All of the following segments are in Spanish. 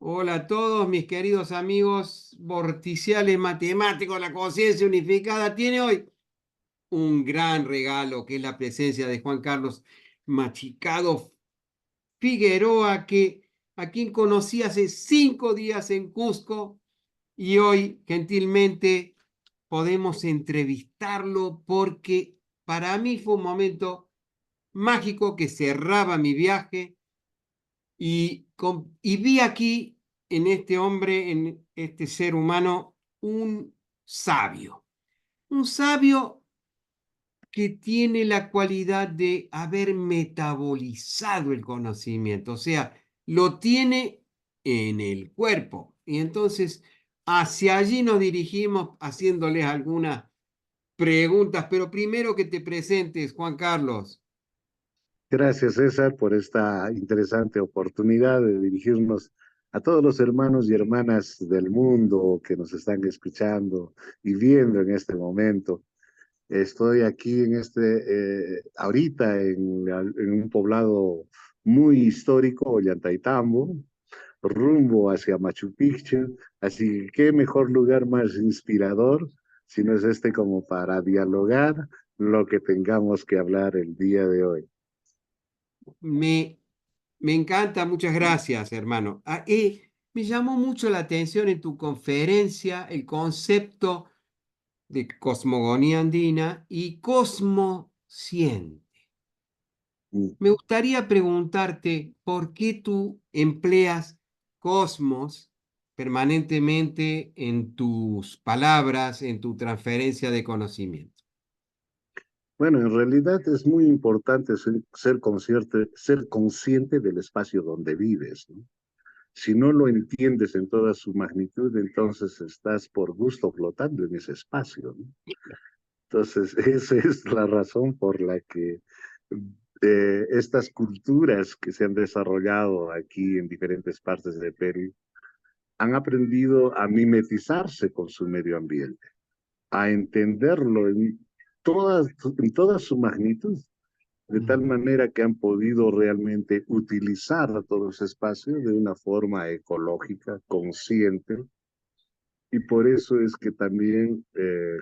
Hola a todos mis queridos amigos vorticiales matemáticos. La conciencia unificada tiene hoy un gran regalo, que es la presencia de Juan Carlos Machicado Figueroa, a quien conocí hace 5 días en Cusco, y hoy gentilmente podemos entrevistarlo porque para mí fue un momento mágico que cerraba mi viaje. Y vi aquí en este hombre, en este ser humano, un sabio que tiene la cualidad de haber metabolizado el conocimiento, o sea, lo tiene en el cuerpo. Y entonces hacia allí nos dirigimos haciéndoles algunas preguntas, pero primero que te presentes, Juan Carlos. Gracias, César, por esta interesante oportunidad de dirigirnos a todos los hermanos y hermanas del mundo que nos están escuchando y viendo en este momento. Estoy aquí ahorita en un poblado muy histórico, Ollantaytambo, rumbo hacia Machu Picchu. Así que qué mejor lugar más inspirador si no es este como para dialogar lo que tengamos que hablar el día de hoy. Me, Me encanta, muchas gracias, hermano. Me llamó mucho la atención en tu conferencia el concepto de cosmogonía andina y cosmociente. Me gustaría preguntarte por qué tú empleas cosmos permanentemente en tus palabras, en tu transferencia de conocimiento. Bueno, en realidad es muy importante ser consciente del espacio donde vives, ¿no? Si no lo entiendes en toda su magnitud, entonces estás por gusto flotando en ese espacio, ¿no? Entonces, esa es la razón por la que estas culturas que se han desarrollado aquí en diferentes partes de Perú han aprendido a mimetizarse con su medio ambiente, a entenderlo en toda su magnitud, de tal Mm. manera que han podido realmente utilizar todo ese espacio de una forma ecológica, consciente, y por eso es que también,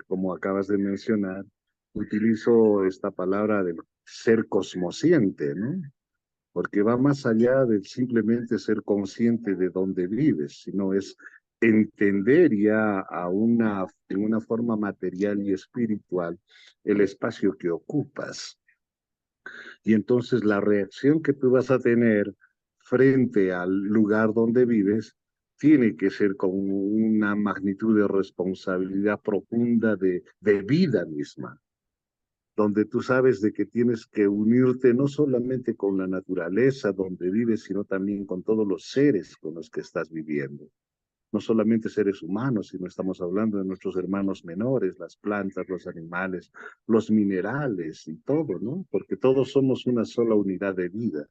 como acabas de mencionar, utilizo esta palabra del ser cosmociente, ¿no? Porque va más allá de simplemente ser consciente de dónde vives, sino es entender ya en una forma material y espiritual el espacio que ocupas. Y entonces la reacción que tú vas a tener frente al lugar donde vives tiene que ser con una magnitud de responsabilidad profunda de vida misma, donde tú sabes de que tienes que unirte no solamente con la naturaleza donde vives, sino también con todos los seres con los que estás viviendo. No solamente seres humanos, sino estamos hablando de nuestros hermanos menores, las plantas, los animales, los minerales y todo, ¿no? Porque todos somos una sola unidad de vida.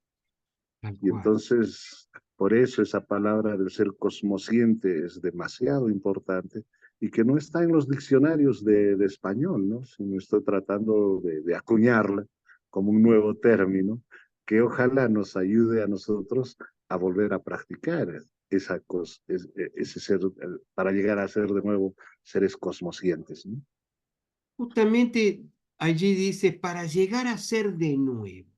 Tal Y cual. entonces, por eso esa palabra del ser cosmociente es demasiado importante y que no está en los diccionarios de español, ¿no? Sino estoy tratando de acuñarla como un nuevo término que ojalá nos ayude a nosotros a volver a practicar ese ser, para llegar a ser de nuevo seres cosmocientes, ¿no? Justamente allí dice, para llegar a ser de nuevo.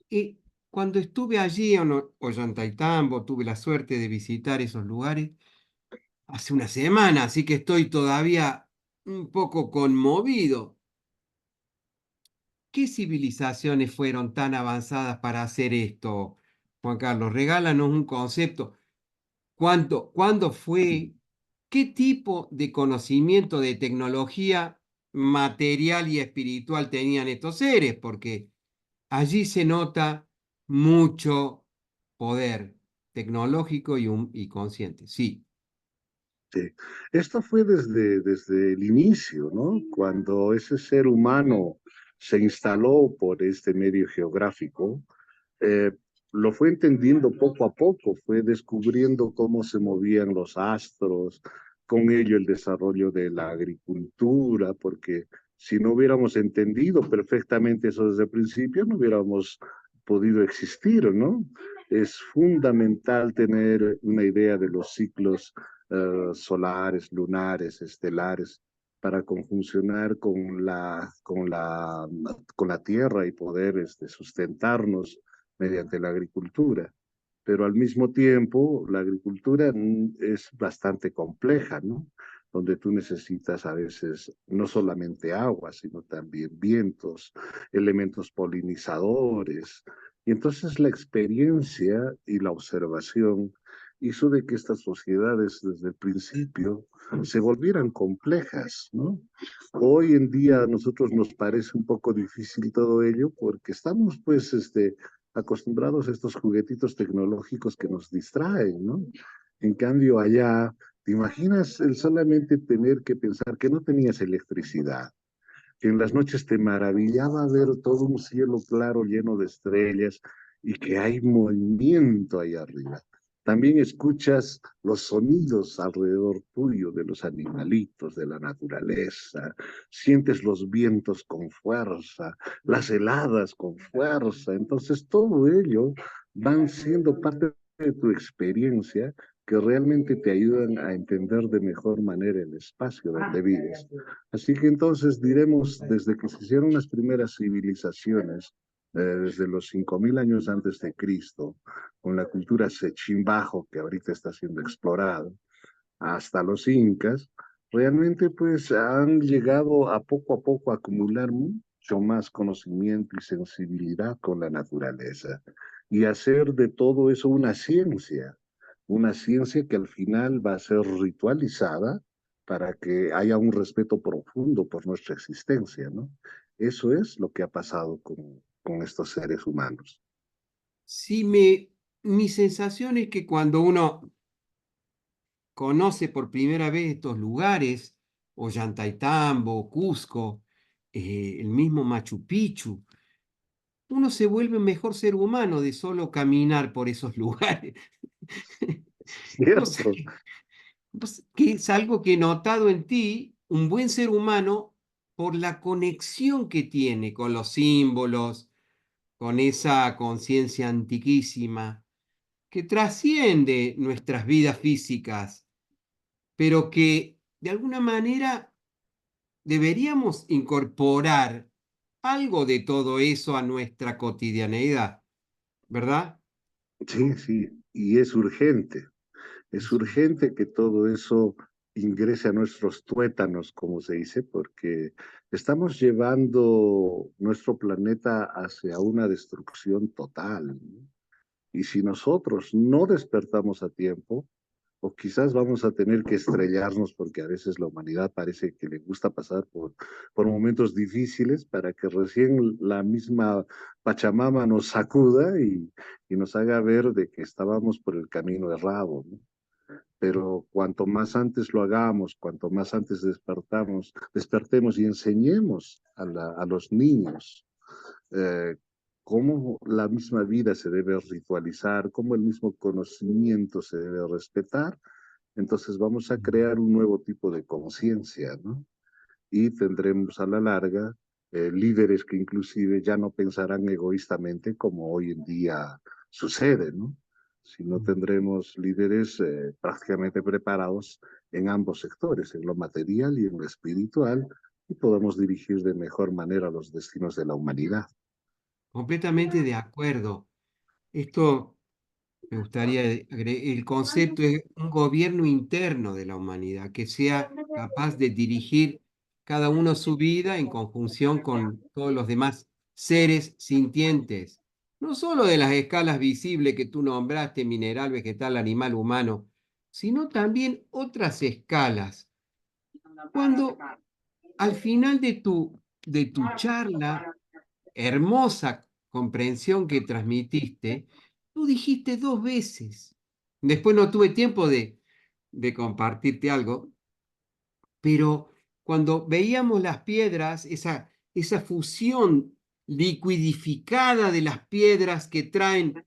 Y cuando estuve allí en Ollantaytambo, tuve la suerte de visitar esos lugares hace una semana, así que estoy todavía un poco conmovido. ¿Qué civilizaciones fueron tan avanzadas para hacer esto, Juan Carlos? Regálanos un concepto. ¿Cuándo fue? ¿Qué tipo de conocimiento de tecnología material y espiritual tenían estos seres? Porque allí se nota mucho poder tecnológico y consciente. Sí. Sí. Esto fue desde el inicio, ¿no? Cuando ese ser humano se instaló por este medio geográfico, eh, lo fue entendiendo poco a poco, fue descubriendo cómo se movían los astros, con ello el desarrollo de la agricultura, porque si no hubiéramos entendido perfectamente eso desde el principio, no hubiéramos podido existir, ¿no? es fundamental tener una idea de los ciclos solares, lunares, estelares, para conjuncionar con la tierra y poder sustentarnos mediante la agricultura. Pero al mismo tiempo, la agricultura es bastante compleja, ¿no? Donde tú necesitas a veces no solamente agua, sino también vientos, elementos polinizadores. Y entonces la experiencia y la observación hizo de que estas sociedades desde el principio se volvieran complejas, ¿no? Hoy en día a nosotros nos parece un poco difícil todo ello porque estamos pues acostumbrados a estos juguetitos tecnológicos que nos distraen, ¿no? En cambio allá, ¿te imaginas el solamente tener que pensar que no tenías electricidad? Que en las noches te maravillaba ver todo un cielo claro lleno de estrellas y que hay movimiento ahí arriba. También escuchas los sonidos alrededor tuyo de los animalitos, de la naturaleza, sientes los vientos con fuerza, las heladas con fuerza. Entonces todo ello van siendo parte de tu experiencia que realmente te ayudan a entender de mejor manera el espacio donde vives. Así que entonces diremos, desde que se hicieron las primeras civilizaciones, desde los 5000 años antes de Cristo, con la cultura Sechimbajo, que ahorita está siendo explorado, hasta los incas, realmente pues han llegado a poco a acumular mucho más conocimiento y sensibilidad con la naturaleza y hacer de todo eso una ciencia que al final va a ser ritualizada para que haya un respeto profundo por nuestra existencia, ¿no? Eso es lo que ha pasado con estos seres humanos. Sí, mi sensación es que cuando uno conoce por primera vez estos lugares, Ollantaytambo, Cusco, el mismo Machu Picchu, uno se vuelve un mejor ser humano de solo caminar por esos lugares. Vos Cierto. que es algo que he notado en ti, un buen ser humano, por la conexión que tiene con los símbolos, con esa conciencia antiquísima, que trasciende nuestras vidas físicas, pero que de alguna manera deberíamos incorporar algo de todo eso a nuestra cotidianeidad, ¿verdad? Sí, sí, y es urgente. Es Eso. urgente que todo eso ingrese a nuestros tuétanos, como se dice, porque estamos llevando nuestro planeta hacia una destrucción total, ¿no? Y si nosotros no despertamos a tiempo, o quizás vamos a tener que estrellarnos porque a veces la humanidad parece que le gusta pasar por momentos difíciles para que recién la misma Pachamama nos sacuda y nos haga ver de que estábamos por el camino errado, ¿no? Pero cuanto más antes lo hagamos, cuanto más antes despertemos y enseñemos a los niños eh, cómo la misma vida se debe ritualizar, cómo el mismo conocimiento se debe respetar, entonces vamos a crear un nuevo tipo de conciencia, ¿no? Y tendremos a la larga líderes que inclusive ya no pensarán egoístamente como hoy en día sucede, ¿no? Sino tendremos líderes prácticamente preparados en ambos sectores, en lo material y en lo espiritual, y podamos dirigir de mejor manera los destinos de la humanidad. Completamente de acuerdo. Esto me gustaría el concepto es un gobierno interno de la humanidad, que sea capaz de dirigir cada uno su vida en conjunción con todos los demás seres sintientes, no solo de las escalas visibles que tú nombraste, mineral, vegetal, animal, humano, sino también otras escalas. Cuando al final de tu charla, hermosa comprensión que transmitiste, tú dijiste dos veces. Después no tuve tiempo de compartirte algo, pero cuando veíamos las piedras, esa fusión liquidificada de las piedras que traen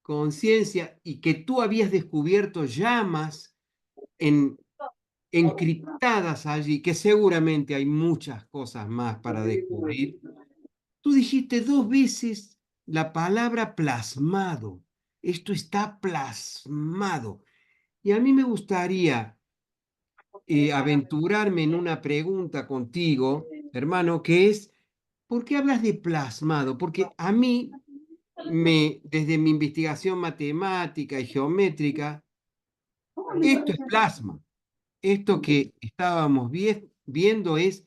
conciencia y que tú habías descubierto llamas en, encriptadas allí, que seguramente hay muchas cosas más para descubrir. Tú dijiste dos veces la palabra plasmado. Esto está plasmado. Y a mí me gustaría aventurarme en una pregunta contigo, hermano, que es, ¿por qué hablas de plasmado? Porque a mí, desde mi investigación matemática y geométrica, esto es plasma. Esto que estábamos viendo es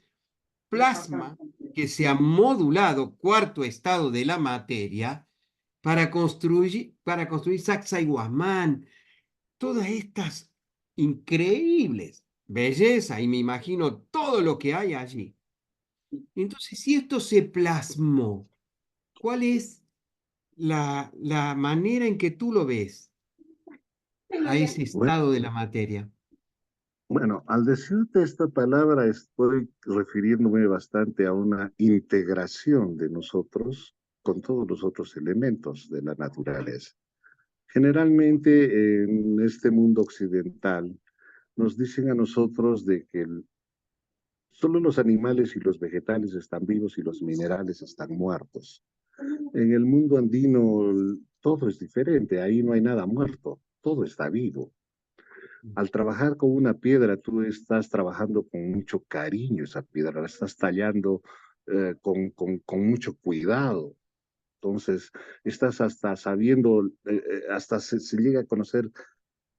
plasma que se ha modulado, cuarto estado de la materia, para construir Sacsayhuamán, todas estas increíbles bellezas, y me imagino todo lo que hay allí. Entonces, si esto se plasmó, ¿cuál es la manera en que tú lo ves a ese Bueno, estado de la materia? bueno, al decirte esta palabra estoy refiriéndome bastante a una integración de nosotros con todos los otros elementos de la naturaleza. Generalmente en este mundo occidental nos dicen a nosotros de que solo los animales y los vegetales están vivos y los minerales están muertos. En el mundo andino todo es diferente, ahí no hay nada muerto, todo está vivo. Al trabajar con una piedra, tú estás trabajando con mucho cariño esa piedra, la estás tallando con mucho cuidado. Entonces, estás hasta sabiendo, hasta se llega a conocer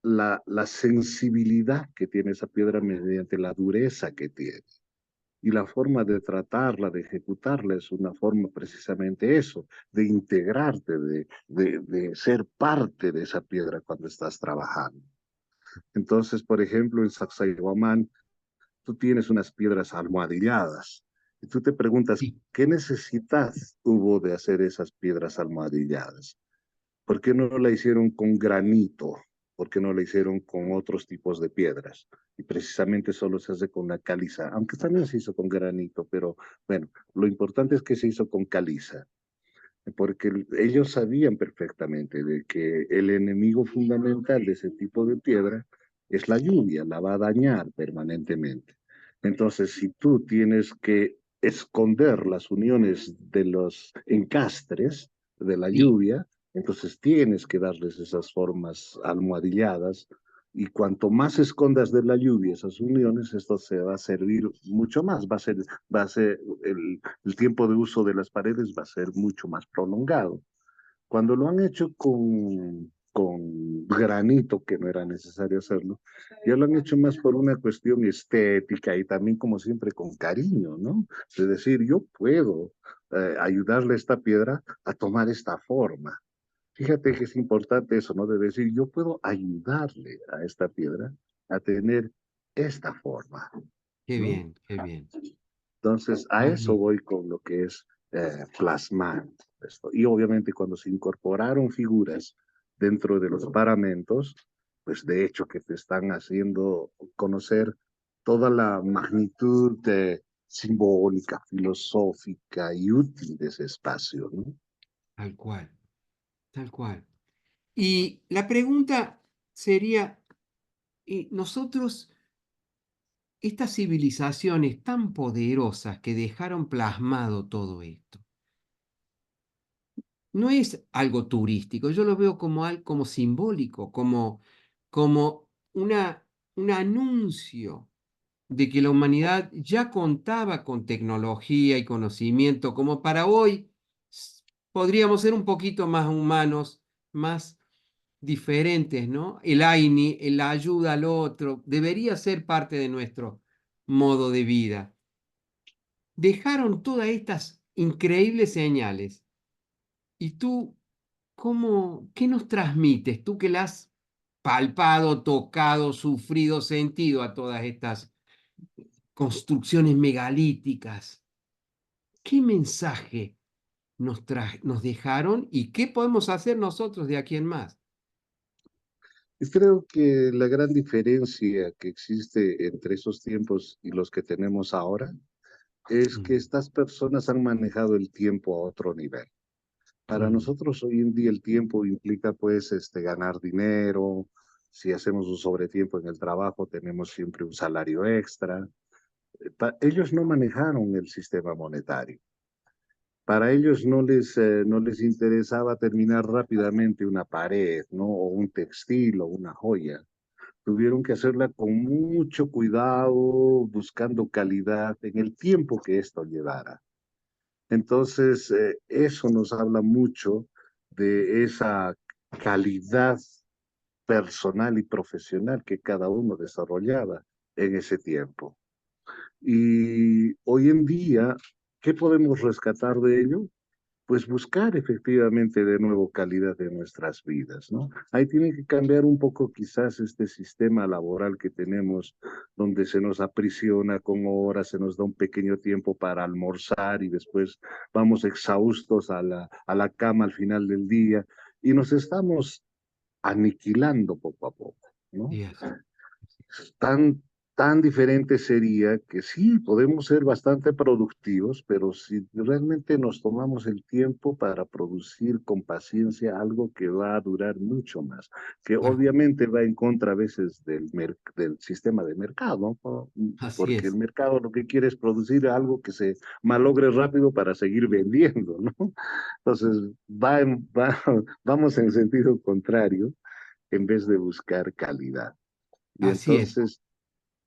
la sensibilidad que tiene esa piedra mediante la dureza que tiene. Y la forma de tratarla, de ejecutarla, es una forma precisamente eso, de integrarte, de ser parte de esa piedra cuando estás trabajando. Entonces, por ejemplo, en Sacsayhuamán, tú tienes unas piedras almohadilladas y tú te preguntas, Sí, ¿qué necesidad hubo de hacer esas piedras almohadilladas? ¿Por qué no la hicieron con granito? ¿Por qué no la hicieron con otros tipos de piedras? Y precisamente solo se hace con la caliza, aunque también se hizo con granito, pero bueno, lo importante es que se hizo con caliza, porque ellos sabían perfectamente de que el enemigo fundamental de ese tipo de piedra es la lluvia, la va a dañar permanentemente. Entonces, si tú tienes que esconder las uniones de los encastres de la sí, lluvia, entonces tienes que darles esas formas almohadilladas y cuanto más escondas de la lluvia esas uniones, esto se va a servir mucho más, va a ser el tiempo de uso de las paredes va a ser mucho más prolongado. Cuando lo han hecho con granito, que no era necesario hacerlo, ya lo han hecho más por una cuestión estética y también, como siempre, con cariño, ¿no? Es decir, yo puedo ayudarle a esta piedra a tomar esta forma. Fíjate que es importante eso, ¿no? De decir, yo puedo ayudarle a esta piedra a tener esta forma, qué ¿no? bien, qué bien. Entonces, a eso Magnífico. voy con lo que es plasmar esto. Y obviamente cuando se incorporaron figuras dentro de los paramentos, pues de hecho que te están haciendo conocer toda la magnitud simbólica, filosófica y útil de ese espacio, ¿no? Tal cual, tal cual. Y la pregunta sería, nosotros, estas civilizaciones tan poderosas que dejaron plasmado todo esto, no es algo turístico, yo lo veo como algo como simbólico, como un anuncio de que la humanidad ya contaba con tecnología y conocimiento como para hoy podríamos ser un poquito más humanos, más diferentes, ¿no? El AINI, la ayuda al otro, debería ser parte de nuestro modo de vida. Dejaron todas estas increíbles señales. ¿Y tú, qué nos transmites? Tú que la has palpado, tocado, sufrido, sentido a todas estas construcciones megalíticas. ¿Qué mensaje nos dejaron y qué podemos hacer nosotros de aquí en más? Y creo que la gran diferencia que existe entre esos tiempos y los que tenemos ahora es que Mm, estas personas han manejado el tiempo a otro nivel. Para mm, nosotros hoy en día el tiempo implica pues ganar dinero, si hacemos un sobretiempo en el trabajo tenemos siempre un salario extra. Ellos no manejaron el sistema monetario. Para ellos no les interesaba terminar rápidamente una pared, ¿no? O un textil o una joya. Tuvieron que hacerla con mucho cuidado, buscando calidad en el tiempo que esto llevara. Entonces, eso nos habla mucho de esa calidad personal y profesional que cada uno desarrollaba en ese tiempo. Y hoy en día, ¿qué podemos rescatar de ello? Pues buscar efectivamente de nuevo calidad de nuestras vidas, ¿no? Ahí tiene que cambiar un poco quizás este sistema laboral que tenemos, donde se nos aprisiona con horas, se nos da un pequeño tiempo para almorzar y después vamos exhaustos a la cama al final del día y nos estamos aniquilando poco a poco, ¿no? Sí, así. Tan, tan diferente sería que sí, podemos ser bastante productivos, pero si realmente nos tomamos el tiempo para producir con paciencia algo que va a durar mucho más, que Tal obviamente va en contra a veces del sistema de mercado, ¿no? Así Porque el es, mercado lo que quiere es producir algo que se malogre rápido para seguir vendiendo, ¿no? Entonces, vamos en sentido contrario en vez de buscar calidad. Y así es. entonces,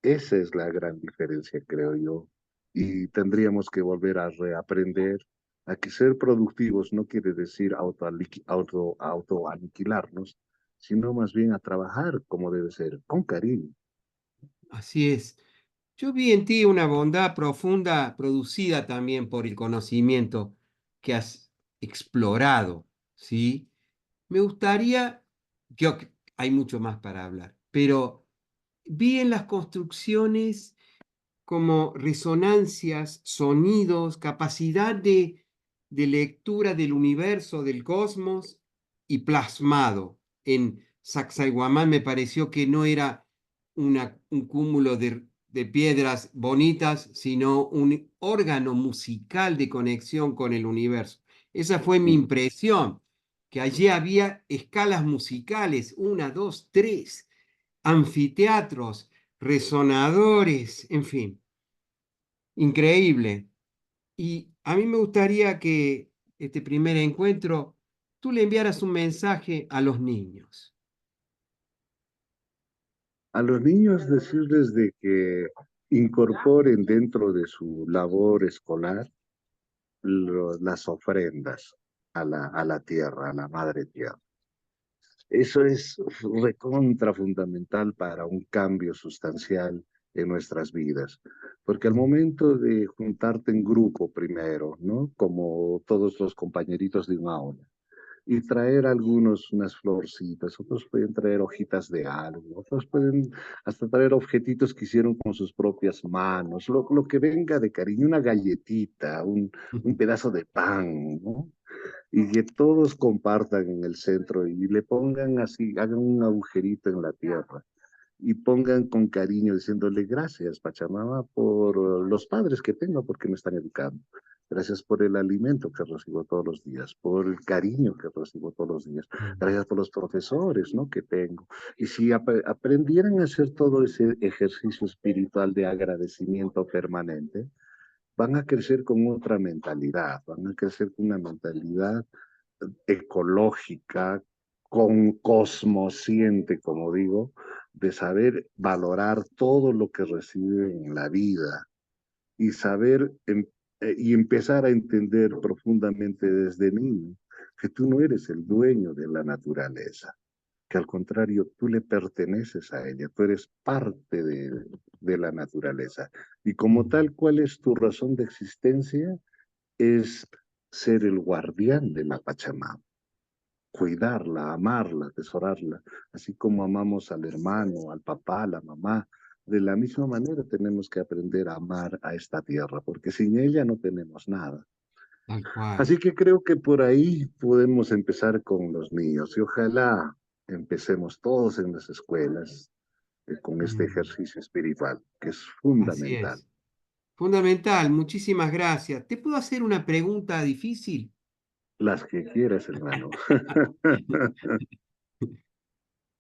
esa es la gran diferencia, creo yo. Y tendríamos que volver a reaprender a que ser productivos no quiere decir autoaniquilarnos, sino más bien a trabajar como debe ser, con cariño. Así es. Yo vi en ti una bondad profunda producida también por el conocimiento que has explorado, ¿sí? Me gustaría, hay mucho más para hablar, pero vi en las construcciones como resonancias, sonidos, capacidad de lectura del universo, del cosmos y plasmado. En Sacsayhuamán me pareció que no era un cúmulo de piedras bonitas, sino un órgano musical de conexión con el universo. Esa fue mi impresión, que allí había escalas musicales, una, dos, tres, anfiteatros, resonadores, en fin, increíble. Y a mí me gustaría que este primer encuentro tú le enviaras un mensaje a los niños. A los niños decirles de que incorporen dentro de su labor escolar las ofrendas a la tierra, a la madre tierra. Eso es recontra fundamental para un cambio sustancial en nuestras vidas, porque al momento de juntarte en grupo primero, ¿no? Como todos los compañeritos de una aula, y traer algunos unas florcitas, otros pueden traer hojitas de algo, otros pueden hasta traer objetitos que hicieron con sus propias manos, lo que venga de cariño, una galletita, un pedazo de pan, ¿no? Y que todos compartan en el centro y le pongan así, hagan un agujerito en la tierra y pongan con cariño diciéndole gracias, Pachamama, por los padres que tengo porque me están educando. Gracias por el alimento que recibo todos los días, por el cariño que recibo todos los días. Gracias por los profesores, ¿no? Que tengo. Y si aprendieran a hacer todo ese ejercicio espiritual de agradecimiento permanente, van a crecer con otra mentalidad, van a crecer con una mentalidad ecológica, con cosmosiente, como digo, de saber valorar todo lo que reciben en la vida y saber y empezar a entender profundamente desde niño que tú no eres el dueño de la naturaleza, que al contrario, tú le perteneces a ella, tú eres parte de la naturaleza. Y como tal, ¿cuál es tu razón de existencia? Es ser el guardián de la Pachamama, cuidarla, amarla, atesorarla, así como amamos al hermano, al papá, a la mamá. De la misma manera tenemos que aprender a amar a esta tierra, porque sin ella no tenemos nada. Tal cual. Así que creo que por ahí podemos empezar con los niños y ojalá empecemos todos en las escuelas con este Mm, ejercicio espiritual, que es Así fundamental. es. Fundamental, muchísimas gracias. ¿Te puedo hacer una pregunta difícil? Las que quieras, hermano.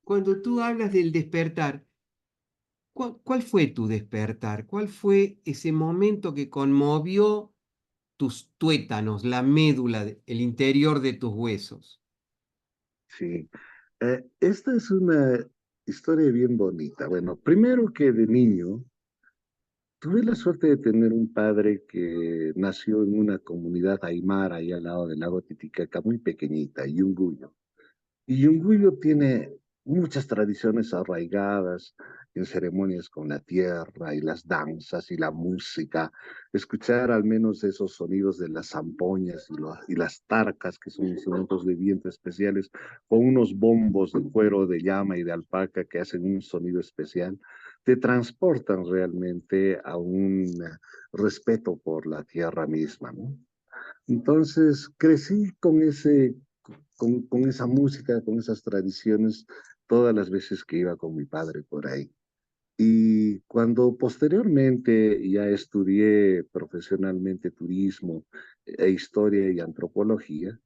Cuando tú hablas del despertar, ¿cuál fue tu despertar? ¿Cuál fue ese momento que conmovió tus tuétanos, la médula, el interior de tus huesos. Sí. Esta es una historia bien bonita. Bueno, primero que de niño tuve la suerte de tener un padre que nació en una comunidad aymara ahí al lado del lago Titicaca, muy pequeñita, Yunguyo. Y Yunguyo tiene muchas tradiciones arraigadas en ceremonias con la tierra y las danzas y la música. Escuchar al menos esos sonidos de las zampoñas y las tarcas, que son instrumentos de viento especiales, con unos bombos de cuero de llama y de alpaca que hacen un sonido especial, te transportan realmente a un respeto por la tierra misma, ¿no? Entonces crecí con esa música, con esas tradiciones, todas las veces que iba con mi padre por ahí. Y cuando posteriormente ya estudié profesionalmente turismo historia y antropología,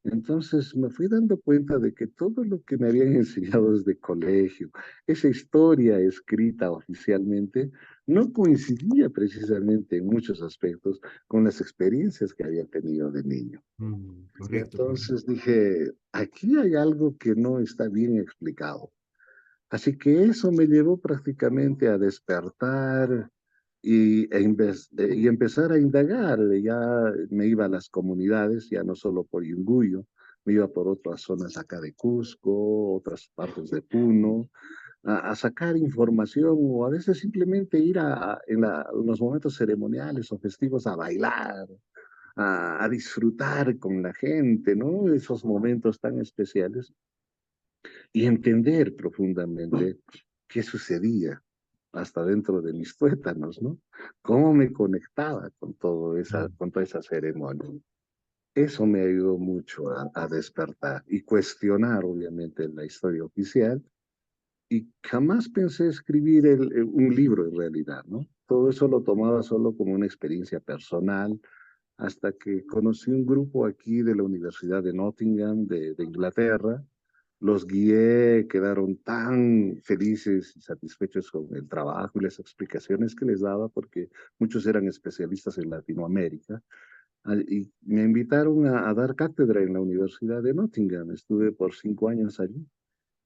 entonces me fui dando cuenta de que todo lo que me habían enseñado desde colegio, esa historia escrita oficialmente, no coincidía precisamente en muchos aspectos con las experiencias que había tenido de niño. Correcto, correcto. Entonces dije, aquí hay algo que no está bien explicado. Así que eso me llevó prácticamente a despertar y empezar a indagar. Ya me iba a las comunidades, ya no solo por Yunguyo, me iba por otras zonas acá de Cusco, otras partes de Puno, a sacar información o a veces simplemente ir en los momentos ceremoniales o festivos a bailar, a disfrutar con la gente, ¿no? Esos momentos tan especiales y entender profundamente qué sucedía hasta dentro de mis tuétanos, ¿no? Cómo me conectaba con toda esa ceremonia. Eso me ayudó mucho a despertar y cuestionar, obviamente, la historia oficial. Y jamás pensé escribir un libro en realidad, ¿no? Todo eso lo tomaba solo como una experiencia personal, hasta que conocí un grupo aquí de la Universidad de Nottingham, de Inglaterra. Los guié, quedaron tan felices y satisfechos con el trabajo y las explicaciones que les daba, porque muchos eran especialistas en Latinoamérica. Y me invitaron a dar cátedra en la Universidad de Nottingham. Estuve por 5 años allí.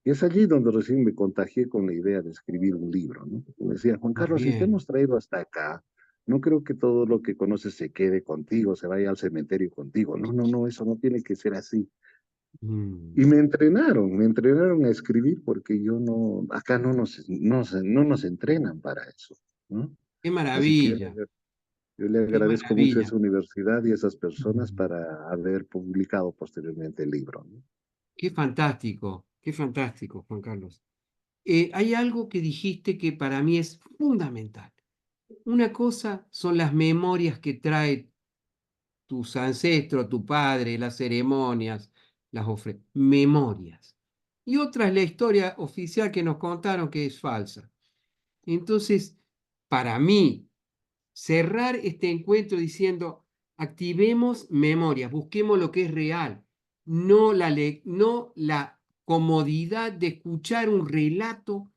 Y es allí donde recién me contagié con la idea de escribir un libro, ¿no? Porque me decía, Juan Ah, Carlos, si te bien. hemos traído hasta acá, no creo que todo lo que conoces se quede contigo, se vaya al cementerio contigo. No, no, no, eso no tiene que ser así. Mm, Y me entrenaron a escribir porque yo no, acá no nos entrenan para eso, ¿no? qué Así que maravilla, yo le qué agradezco mucho a maravilla. esa universidad y a esas personas Mm, para haber publicado posteriormente el libro, ¿no? qué fantástico, Juan Carlos. Hay algo que dijiste que para mí es fundamental. Una cosa son las memorias que trae tus ancestros, tu padre, las ceremonias, las memorias. Y otra es la historia oficial que nos contaron que es falsa. Entonces, para mí, cerrar este encuentro diciendo, activemos memorias, busquemos lo que es real, no la comodidad de escuchar un relato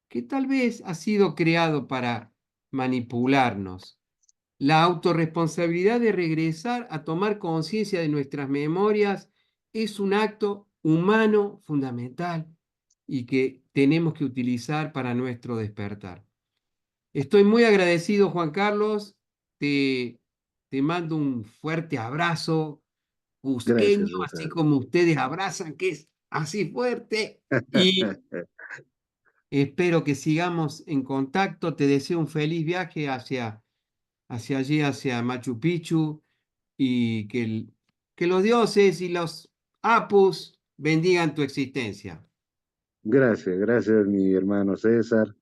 que tal vez ha sido creado para manipularnos. La autorresponsabilidad de regresar a tomar conciencia de nuestras memorias es un acto humano fundamental y que tenemos que utilizar para nuestro despertar. Estoy muy agradecido, Juan Carlos. Te, te mando un fuerte abrazo cusqueño, Gracias, así César. como ustedes abrazan, que es así fuerte. Y espero que sigamos en contacto. Te deseo un feliz viaje hacia allí, hacia Machu Picchu, y que los dioses y los apus bendigan tu existencia. Gracias, gracias, mi hermano César.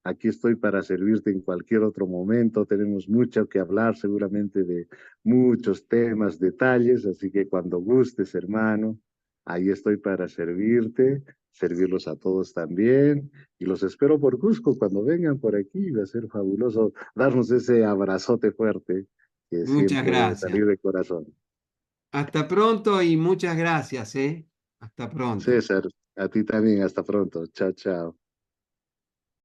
Aquí estoy para servirte en cualquier otro momento. Tenemos mucho que hablar, seguramente de muchos temas, detalles, así que cuando gustes, hermano, ahí estoy para servirte, servirlos a todos también. Y los espero por Cusco cuando vengan por aquí. Va a ser fabuloso darnos ese abrazote fuerte que Muchas siempre debe gracias. salir de corazón. Hasta pronto y muchas gracias, ¿eh? Hasta pronto. César, a ti también. Hasta pronto. Chao, chao.